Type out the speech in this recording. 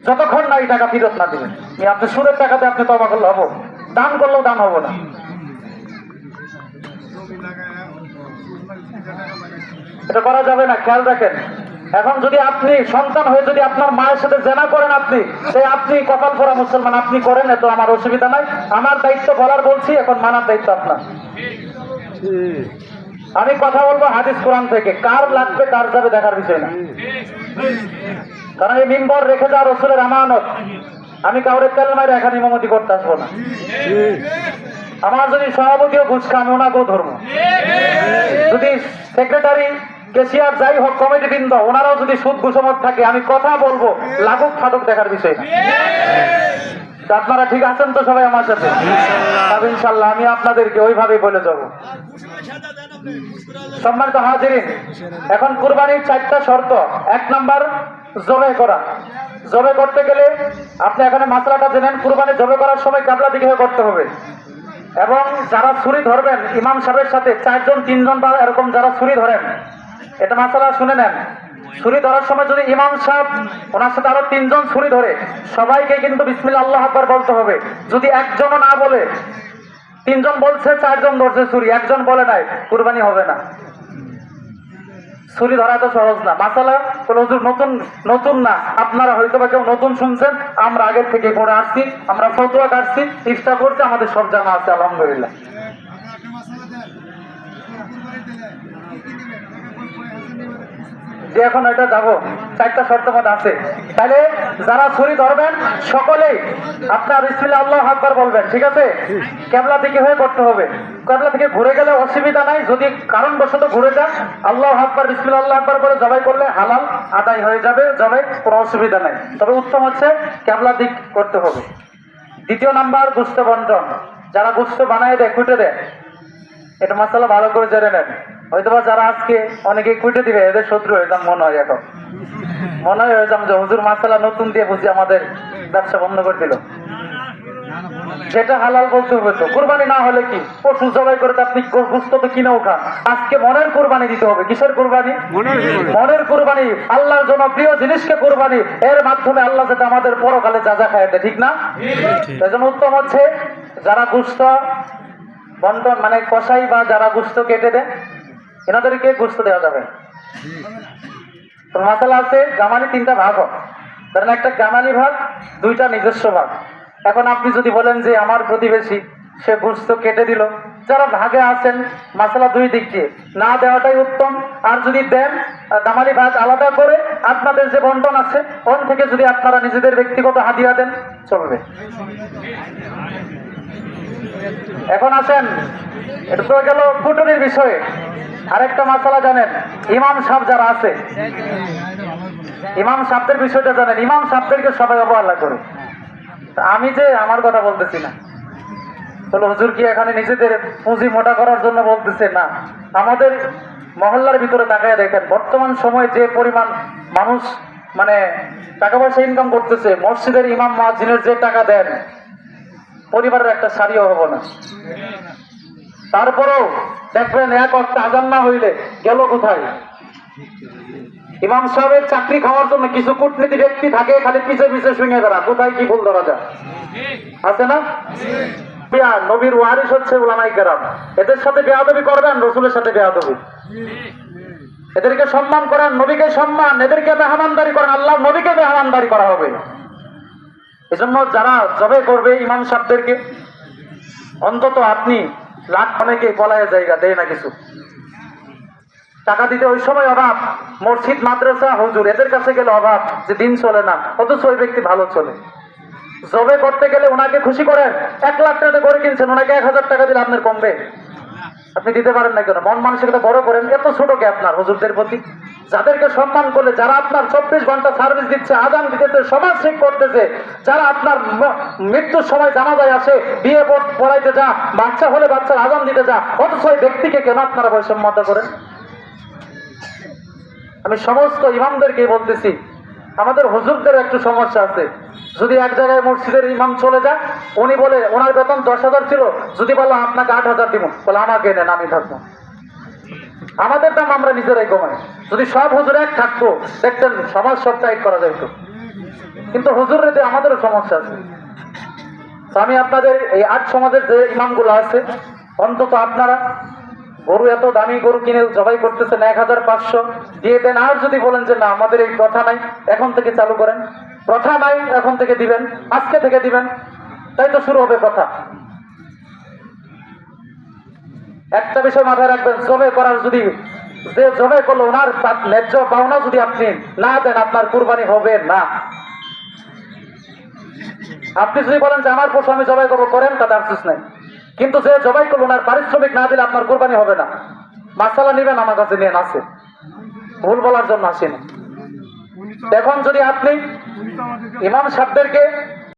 যতক্ষণ না এই টাকা ফেরত না দিবেন। আপনি সুদের টাকাতে আপনি তওবা করলে হবো, দান করলেও দান হবো না। এটা করা যাবে না, খেয়াল রাখেন। এখন যদি আপনি সন্তান হয়ে যদি আপনার মায়ের সাথে জেনা করেন, আপনি কপাল পরা মুসলমান, আপনি করেন, এত আমার অসুবিধা নাই। আমার দায়িত্ব বলার বলছি, এখন মানার দায়িত্ব আপনার। আমি কথা বলবো হাদিস কোরআন থেকে, কার লাগবে কার যাবে দেখার বিষয় না। কারণ এই মিম্বর রেখে যাওয়া রসুলের আমানত। আমি কাউরে তেল মাইরে এখানে ইমামতি করতে আসবো না। আমার যদি সভাপতিও ঘুষখা, আমি ওনাকেও ধরবো। যদি সেক্রেটারি কেশিয়ার যাই হোক, কমিটি বৃন্দ, ওনারাও যদি সুদ ঘুষমত থাকে, আমি কথা বলবো, লাগুক ফাটুক দেখার বিষয় না। আপনারা ঠিক আছেন তো সবাই আমার সাথে? ইনশাল্লাহ আমি আপনাদেরকে ওইভাবেই বলে যাব। সম্মানিত হাজিরিন, এখন কুরবানির 4টা শর্ত। 1 নাম্বার জবে করা। জবে করতে গেলে আপনি এখানে মাসলাটা জেনেন, কুরবানি জবে করার সময় কিবলা দিকে করতে হবে। এবং যারা ছুরি ধরবেন ইমাম সাহেবের সাথে 4 জন 3 জন বা এরকম যারা ছুরি ধরেন, এটা মাসালা শুনে নেন। ছুরি ধরার সময় যদি ইমাম সাহেব ওনার সাথে আরো 3 জন ছুরি ধরে, সবাইকে কিন্তু বিসমিল্লাহ আল্লাহু আকবার বলতে হবে। যদি একজনও না বলে, 3 জন বলছে 4 জন ধরছে ছুরি, একজন বলে নাই, কুরবানি হবে না। ছুরি ধরা তো সহজ না। মাসালা কোন হুজুর নতুন না, আপনারা হয়তো বা কেউ নতুন শুনছেন, আমরা আগের থেকে পড়ে আসছি, আমরা ফতোয়া কাটছি, ইফতা করছি, আমাদের সব জানা আছে আলহামদুলিল্লাহ। যে এখন এটা যাবো, 4টা শর্ত মত আছে। তাহলে যারা ছুরি ধরবেন সকলেই আপনার বিসমিল্লাহ আল্লাহু আকবার বলবেন, ঠিক আছে? কিবলা দিকে হয়ে করতে হবে। কিবলা থেকে ঘুরে গেলে অসুবিধা নাই, যদি কারণবশত ঘুরে যান, আল্লাহু আকবার বিসমিল্লাহ আল্লাহু আকবার করে জবাই করলে হালাল আদায় হয়ে যাবে, জবাই কোনো অসুবিধা নাই। তবে উত্তম হচ্ছে কিবলা দিক করতে হবে। 2 নাম্বার গোশত বন্টন। যারা গোশত বানায় দেয়, কুটে দেয়, এটা মাসালা ভালো করে জেনে নেন। হয়তোবা যারা আজকে অনেকে কুটে দিবে, এদের শত্রু হয়ে যান মনে হয়। এখন মনে হয় হয়ে যান যে হুজুর মাসালা নতুন দিয়ে বুঝি আমাদের ব্যবসা বন্ধ করে দিল। যেটা হালাল বলতে হবে তো। কুরবানি না হলে কি পশু জবাই করে আপনি গোশত তো কিনেও খান। আজকে মনের কুরবানি দিতে হবে। কিসের কুরবানি? মনের কুরবানি। আল্লাহর জন্য প্রিয় জিনিসকে কুরবানি, এর মাধ্যমে আল্লাহ যাতে আমাদের পরকালে যা খায় দেয়, ঠিক না? এজন্য উত্তম হচ্ছে যারা গোশত বন্টন মানে কসাই বা যারা গোশত কেটে দেয়, এনাদেরকে গোশত দেওয়া যাবে। তো মাসালা আছে, গামালি 3টা ভাগ হয়। কারণ একটা গামালি ভাগ, 2টা নিজস্ব ভাগ। এখন আপনি যদি বলেন যে আমার প্রতিবেশী সে গোশত কেটে দিল, যারা ভাগে আছেন মাসালা 2 দিক দিয়ে না দেওয়াটাই উত্তম। আর যদি দেন, গামালি ভাগ আলাদা করে আপনাদের যে বন্টন আছে ওন থেকে যদি আপনারা নিজেদের ব্যক্তিগত হাদিয়া দেন, চলবে। এখন আসেন, এটা তো গেল কুটুরির বিষয়ে। আরেকটা মাসালা জানেন, ইমাম সাহেব যারা আছে, ইমাম সাহেবদের বিষয়টা জানেন। ইমাম সাহেবদেরকে সবাই অবহেলা করে। আমি যে আমার কথা বলতেছি না, বলো হুজুর কি এখানে নিজেদের পুঁজি মোটা করার জন্য বলতেছে না। আমাদের মহল্লার ভিতরে তাকায় দেখেন, বর্তমান সময়ে যে পরিমাণ মানুষ মানে টাকা পয়সা ইনকাম করতেছে, মসজিদের ইমাম মুয়াজ্জিনের যে টাকা দেন, পরিবারের একটা শাড়িও হবো না। তারপরেও দেখবেন এক ওয়াক্ত আযান না হইলে গেল কোথায়? ইমাম সাহেবের চাকরি খাওয়ার জন্য কিছু কূটনীতি ব্যক্তি থাকে, খালি পিছে পিছে শুনে বেড়া, কোথায় কি ভুল ধরা যায়, আছে না? নবীর ওয়ারিস হচ্ছে উলামায়ে কেরাম। এদের সাথে বেয়াদবি করবেন, রসুলের সাথে বেয়াদবি। এদেরকে সম্মান করেন, নবীকে সম্মান। এদেরকে মেহমানদারি করেন, আল্লাহ নবীকে মেহমানদারি করা হবে। এজন্য যারা জবে করবে ইমাম সাহেবদেরকে অন্তত আপনি লাখ অনেকে পলায় জায়গা দেয় না, কিছু টাকা দিতে ওই সময় অভাব, মসজিদ মাদ্রাসা হুজুর এদের কাছে গেলে অভাব, যে দিন চলে না, অথচ ওই ব্যক্তি ভালো চলে। জবে করতে গেলে ওনাকে খুশি করেন। 1 লাখ টাকা করে কিনছেন, ওনাকে 1000 টাকা দিলে আপনার কমবে? আপনি দিতে পারেন না কেন? মন মানসিকতা বড় করেন। এত ছোট কে আপনার হুজুরদের প্রতি? যাদেরকে সম্মান করলে, যারা আপনার 24 ঘন্টা সার্ভিস দিচ্ছে, আযান দিতেছে, সমাজ ঠিক করতেছে, যারা আপনার মৃত্যুর সময় জানাজায় আসে, বিয়ে পড়াইতে যা, বাচ্চা হলে বাচ্চার আযান দিতে যা, অথচ ওই ব্যক্তিকে কেন আপনারা বৈষম্যতা করেন? আমি সমস্ত ইমামদেরকে বলতেছি, আমাদের হুজুরদের একটু সমস্যা আছে। যদি এক জায়গায় মসজিদের ইমাম চলে যায়, উনি বলে ওনার বেতন 10,000 ছিল, যদি বলো আপনাকে 8,000 দিব, বলে আমাকে নেন, আমি থাকবো। আমাদের দাম আমরা নিজেরাই কমাই। যদি সব হুজুর এক থাকতো, দেখতেন সমাজ সব টাইট করা যাইতো। কিন্তু হুজুরের দিয়ে আমাদেরও সমস্যা আছে। তো আমি আপনাদের এই ৮ সমাজের যে ইমামগুলো আছে, অন্তত আপনারা গরু এত দামি গরু কিনে জবাই করতেছেন ১৫০০ দিয়ে দেন। আর যদি বলেন যে না আমাদের এই প্রথা নাই, এখন থেকে চালু করেন। প্রথা নাই, এখন থেকে দিবেন, আজকে থেকে দিবেন, তাই তো শুরু হবে প্রথা। একটা বিষয় মাথায় রাখবেন, জবে করার যদি যে জবে করলো ওনার ন্যায্য পাওনা যদি আপনি না দেন, আপনার কুরবানি হবে না। আপনি যদি বলেন যে আমার পশু আমি জবাই করবো, করেন, তাতে আফসোস নাই। কিন্তু যে জবাই করলো ওনার পারিশ্রমিক না দিলে আপনার কুরবানি হবে না। মাসালা নিবেন, আমার কাছে নিয়ে আছে, ভুল বলার জন্য আসেনি। এখন যদি আপনি ইমাম সাহেবদেরকে